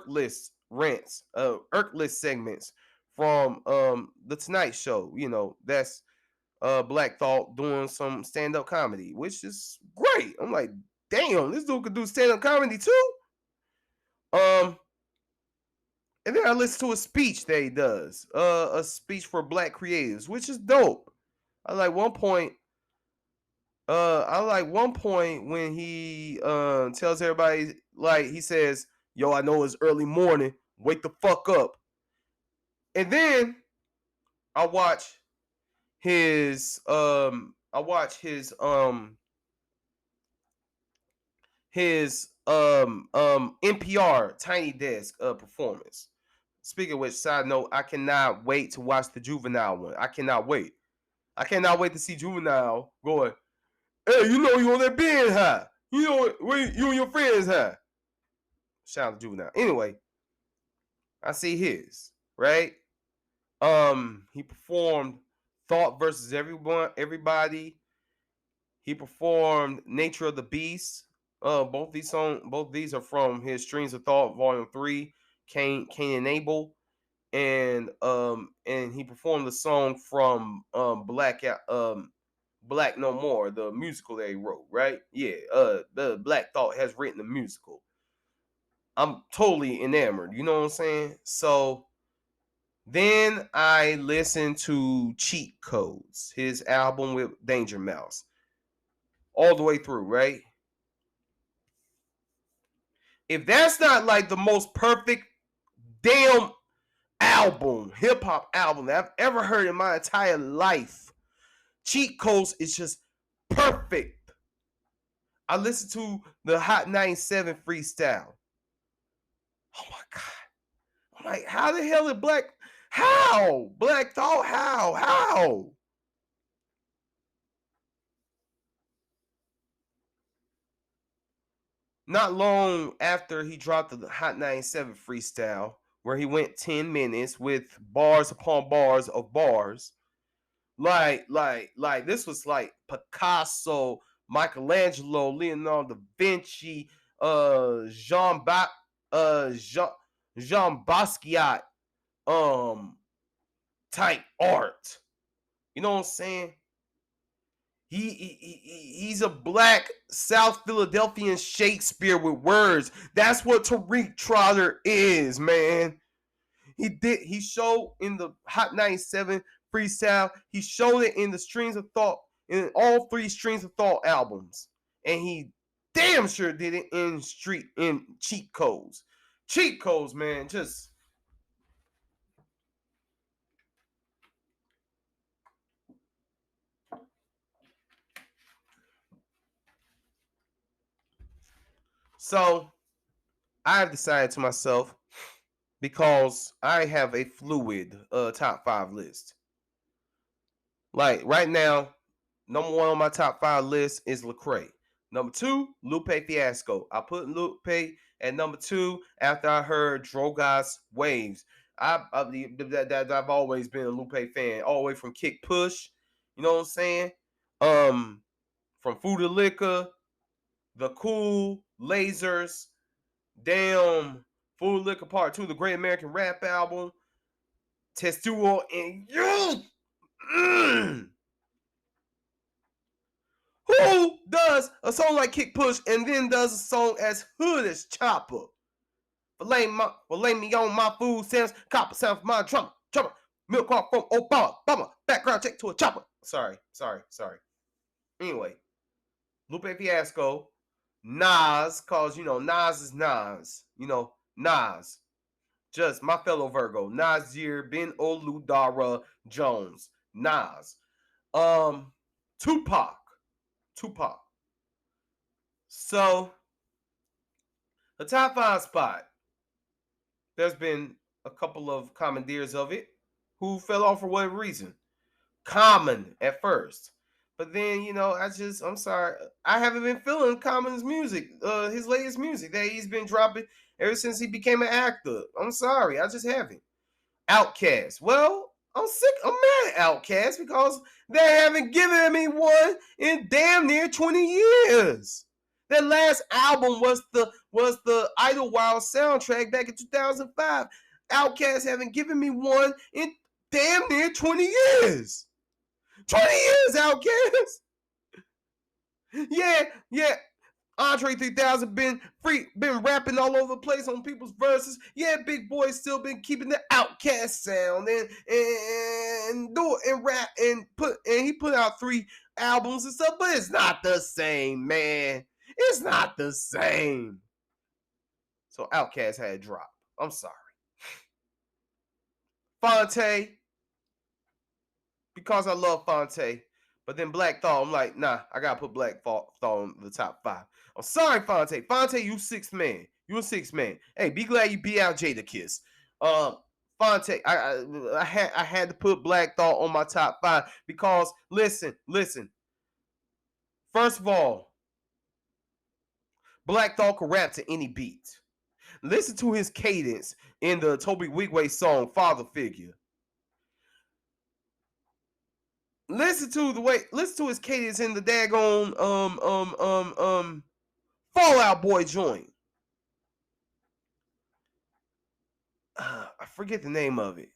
list rants, irk list segments from the Tonight Show. You know, that's Black Thought doing some stand-up comedy, which is great. I'm like, damn, this dude could do stand-up comedy too. And then I listen to a speech that he does, a speech for Black creatives, which is dope. I like one point when he tells everybody, like, he says, yo, I know it's early morning, wake the fuck up. And then I watch his NPR Tiny Desk performance. Speaking of which, side note, I cannot wait to watch the Juvenile one. I cannot wait to see Juvenile going, hey, you know you on that bed high. You know where you and your friends high. Shout out to Juvenile. Anyway, I see his, right? He performed Thought versus Everybody. He performed Nature of the Beast. Both these are from his Streams of Thought, Volume 3, Cain and Abel. And he performed the song from Black No More, the musical that he wrote, right? Yeah, the Black Thought has written the musical. I'm totally enamored, you know what I'm saying? So then I listened to Cheat Codes, his album with Danger Mouse. all the way through, right? If that's not like the most perfect damn album, hip hop album that I've ever heard in my entire life, Cheat Codes is just perfect. I listened to the Hot 97 freestyle. Oh my God. I'm like, how the hell did Black Thought, how? Not long after he dropped the Hot 97 freestyle, where he went 10 minutes with bars upon bars of bars, like this was like Picasso, Michelangelo, Leonardo da Vinci, Jean Basquiat type art. You know what I'm saying? He's a black South Philadelphian Shakespeare with words. That's what Tariq Trotter is, man. He showed in the Hot 97 freestyle. He showed it in the Streams of Thought, in all 3 Streams of Thought albums. And he damn sure did it in Cheat Codes. Cheat Codes, man, just so I have decided to myself, because I have a fluid top 5 list. Like right now, number 1 on my top 5 list is Lecrae. Number 2, Lupe Fiasco. I put Lupe at number 2 after I heard Drogas Waves. I've always been a Lupe fan, all the way from Kick Push. You know what I'm saying? From Food to Liquor, The Cool, Lasers, damn, Food Liquor Part 2, the Great American Rap Album, Testual, and you. Who does a song like Kick Push and then does a song as hood as Chopper? Filet me on my food stamps, copper sound for my drummer, milk car from Obama, background check to a chopper. Sorry. Anyway, Lupe Fiasco, Nas, cause Nas is Nas. Nas. Just my fellow Virgo. Nasir bin Oludara Jones. Nas. Tupac. So the top 5 spot. There's been a couple of commandeers of it who fell off for whatever reason. Common at first. But then, I'm sorry. I haven't been feeling Common's music, his latest music that he's been dropping ever since he became an actor. I'm sorry. I just haven't. Outkast. Well, I'm mad at Outkast because they haven't given me one in damn near 20 years. Their last album was the Idlewild soundtrack back in 2005. Outkast haven't given me one in damn near 20 years. 20 years, Outkast. Yeah. Andre 3000 been rapping all over the place on people's verses. Yeah, Big Boy still been keeping the Outkast sound and do it and rap and he put out 3 albums and stuff, but it's not the same, man. It's not the same. So Outkast had a drop. I'm sorry. Fonte, because I love Fonte, but then Black Thought, I'm like, nah, I gotta put Black Thought on the top 5. I'm sorry, Fonte. Fonte, you 6th man. You a 6th man. Hey, be glad you beat out Jadakiss. Fonte, I had to put Black Thought on my top 5 because listen. First of all, Black Thought can rap to any beat. Listen to his cadence in the Toby Wigway song "Father Figure." Listen to his cadence in the daggone Fall Out Boy joint. I forget the name of it.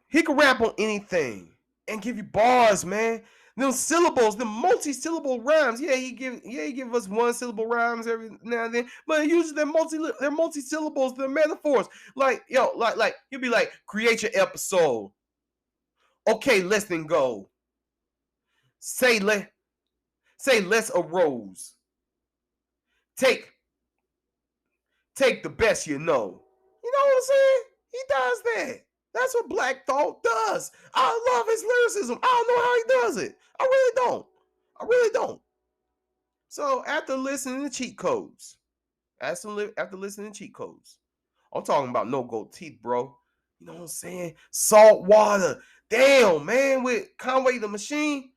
He can rap on anything and give you bars, man. Them syllables, the multi-syllable rhymes. Yeah, he give us 1-syllable rhymes every now and then, but usually they're multi-syllables, they're metaphors. Like he'll be like, create your episode. Okay, let's then go. Say less a rose. Take the best you know. You know what I'm saying? He does that. That's what Black Thought does. I love his lyricism. I don't know how he does it. I really don't. So after listening to cheat codes, I'm talking about no gold teeth, bro. You know what I'm saying? Salt water. Damn, man, with Conway the Machine.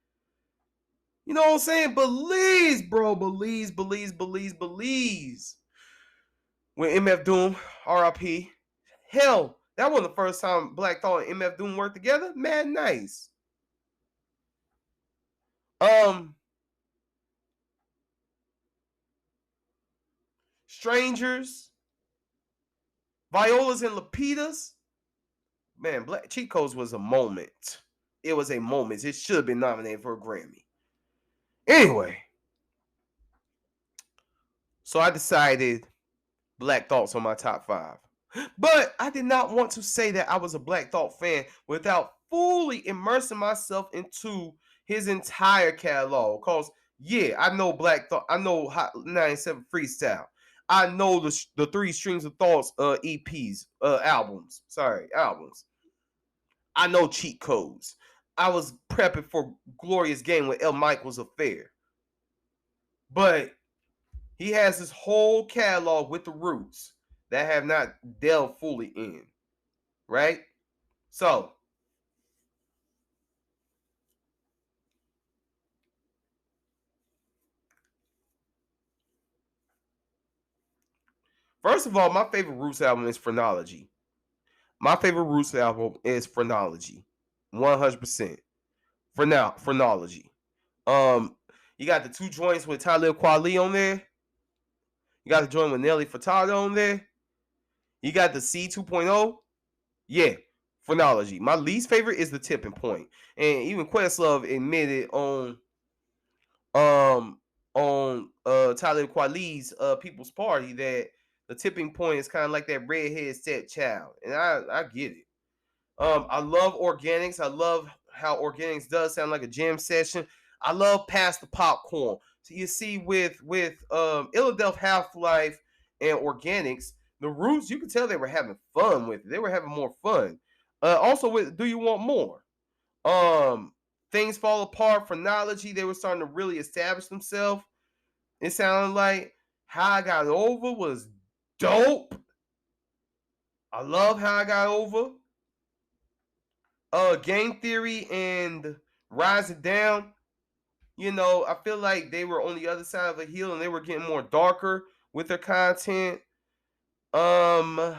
You know what I'm saying? Belize, bro. Belize. When MF Doom, RIP. Hell, that wasn't the first time Black Thought and MF Doom worked together. Mad nice. Strangers, Violas and Lapitas. Man, Black Cheat Codes was a moment. It was a moment. It should have been nominated for a Grammy. Anyway, so I decided Black Thought's on my top 5. But I did not want to say that I was a Black Thought fan without fully immersing myself into his entire catalog. Because, yeah, I know Black Thought. I know Hot 97 Freestyle. I know the 3 Streams of Thoughts EPs, albums. I know Cheat Codes. I was prepping for Glorious Game with El Michael's Affair. But he has this whole catalog with the roots that have not delved fully in. Right? So, first of all, my favorite Roots album is Phrenology. 100%. Phrenology. You got the 2 joints with Talib Kweli on there. You got the joint with Nelly Furtado on there. You got the C 2.0. Yeah, Phrenology. My least favorite is the Tipping Point. And even Questlove admitted on Talib Kweli's People's Party that the Tipping Point is kind of like that redhead stepchild. And I get it. I love Organics. I love how Organics does sound like a jam session. I love Pass the Popcorn. So you see with Illadelph Half-Life and Organics, the Roots, you could tell they were having fun with it. They were having more fun. Also with Do You Want More? Things Fall Apart, Phrenology, they were starting to really establish themselves. It sounded like How I Got Over was dope. I love How I Got Over. Game Theory and Rising Down, you know, I feel like they were on the other side of the hill and they were getting more darker with their content. Undone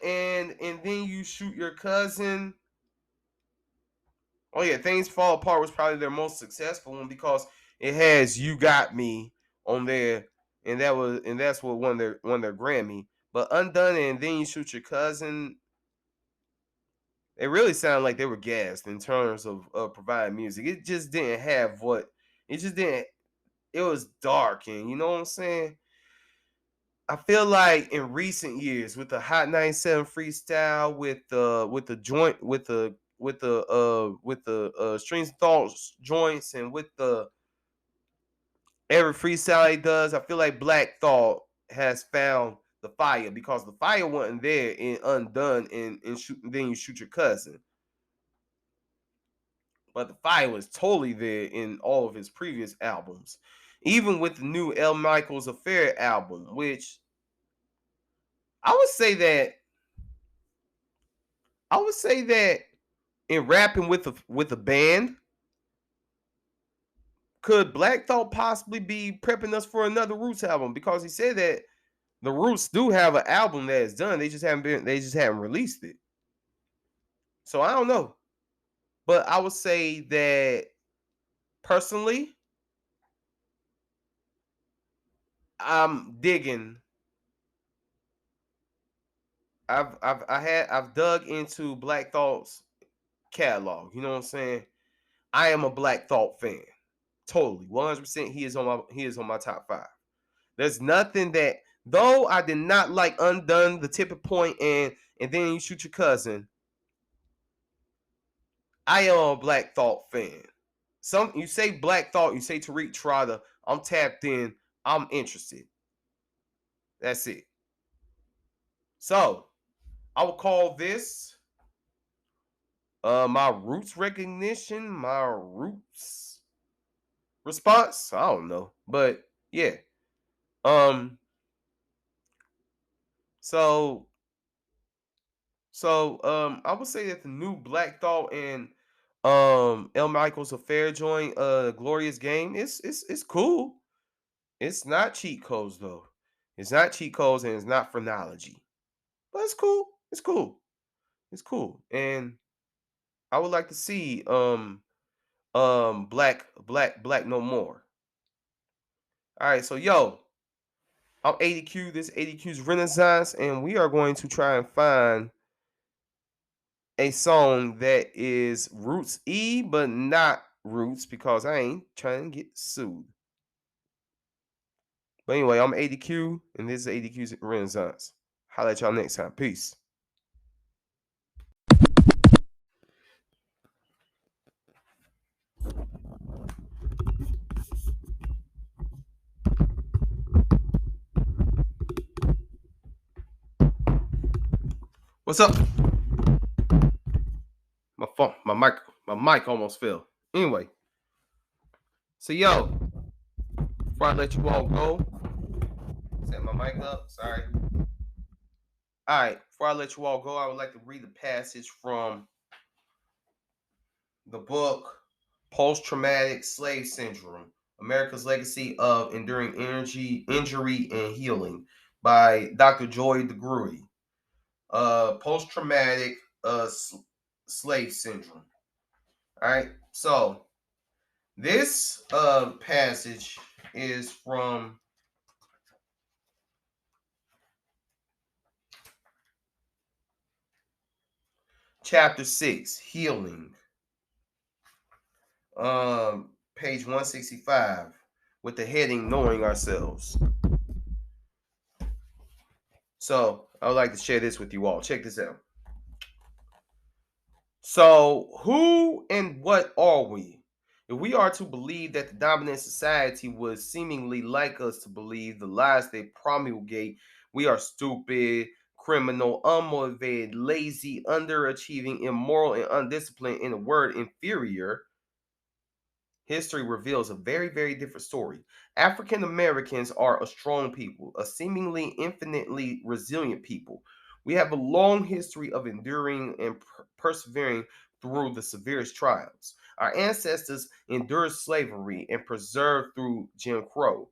and Then You Shoot Your Cousin. Oh yeah, Things Fall Apart was probably their most successful one because it has You Got Me on there, and that's what won their Grammy. But Undone and Then You Shoot Your Cousin, it really sounded like they were gassed in terms of providing music. It just didn't have it was dark, and you know what I'm saying? I feel like in recent years with the Hot 97 Freestyle, with the joint, with the Streams of Thoughts joints, and with the every freestyle he does, I feel like Black Thought has found the fire because the fire wasn't there in Undone and Then You Shoot Your Cousin. But the fire was totally there in all of his previous albums. Even with the new El Michael's Affair album, which I would say that in rapping with a band, could Black Thought possibly be prepping us for another Roots album? Because he said that the Roots do have an album that is done. They just haven't released it. So I don't know. But I would say that personally, I'm digging. I've dug into Black Thought's catalog. You know what I'm saying? I am a Black Thought fan. Totally. 100% he is on my top 5. There's nothing that, though I did not like Undone, The Tipping Point, and and then you shoot your cousin, I am a Black Thought fan. You say Black Thought, you say Tariq Trotter, I'm tapped in, I'm interested. That's it. So, I would call this my roots recognition, my roots response. I don't know. But yeah. So I would say that the new Black Thought and L. Michaels Affair joint, Glorious Game, it's cool. It's not cheat codes though. It's not cheat codes and it's not phrenology. But it's cool. It's cool. It's cool. And I would like to see Black No More. All right, so yo, I'm ADQ. This ADQ's Renaissance, and we are going to try and find a song that is Roots E, but not Roots because I ain't trying to get sued. But anyway, I'm ADQ, and this is ADQ's Renaissance. Holla at y'all next time. Peace. What's up? My mic almost fell. Anyway, so yo, before I let you all go, set my mic up. Sorry. All right, before I let you all go, I would like to read a passage from the book Post-Traumatic Slave Syndrome: America's Legacy of Enduring Injury and Healing by Dr. Joy DeGruy. Post-traumatic slave syndrome. All right, so this passage is from chapter 6, Healing, page 165, with the heading Knowing Ourselves. So I would like to share this with you all. Check this out. So who and what are we? If we are to believe that the dominant society would seemingly like us to believe the lies they promulgate, we are stupid, criminal, unmotivated, lazy, underachieving, immoral, and undisciplined, in a word, inferior, history reveals a very, very different story. African Americans are a strong people, a seemingly infinitely resilient people. We have a long history of enduring and persevering through the severest trials. Our ancestors endured slavery and persevered through Jim Crow.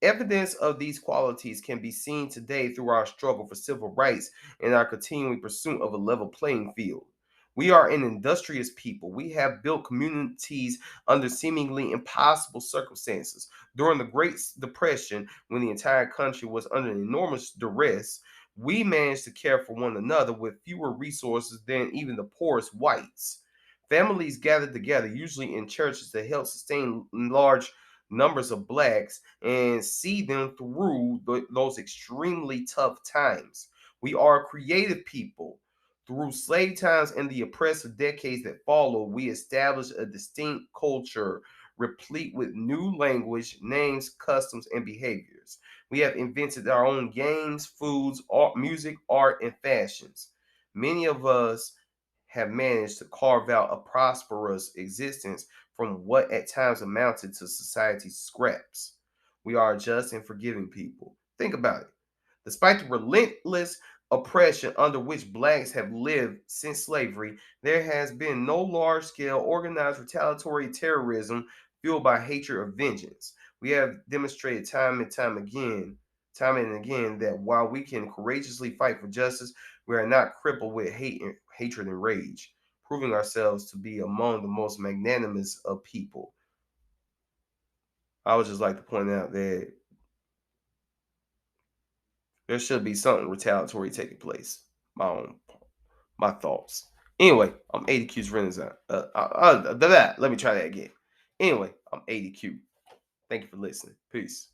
Evidence of these qualities can be seen today through our struggle for civil rights and our continuing pursuit of a level playing field. We are an industrious people. We have built communities under seemingly impossible circumstances. During the Great Depression, when the entire country was under enormous duress, we managed to care for one another with fewer resources than even the poorest whites. Families gathered together, usually in churches, to help sustain large numbers of blacks and see them through those extremely tough times. We are a creative people. Through slave times and the oppressive decades that followed, we established a distinct culture replete with new language, names, customs, and behaviors. We have invented our own games, foods, art, music, art, and fashions. Many of us have managed to carve out a prosperous existence from what at times amounted to society's scraps. We are a just and forgiving people. Think about it. Despite the relentless oppression under which blacks have lived since slavery, there has been no large-scale organized retaliatory terrorism fueled by hatred or vengeance. We have demonstrated time and again, that while we can courageously fight for justice, we are not crippled with hatred and rage, proving ourselves to be among the most magnanimous of people. I would just like to point out that there should be something retaliatory taking place. My thoughts. Anyway, I'm ADQ's Renaissance. Let me try that again. Anyway, I'm ADQ. Thank you for listening. Peace.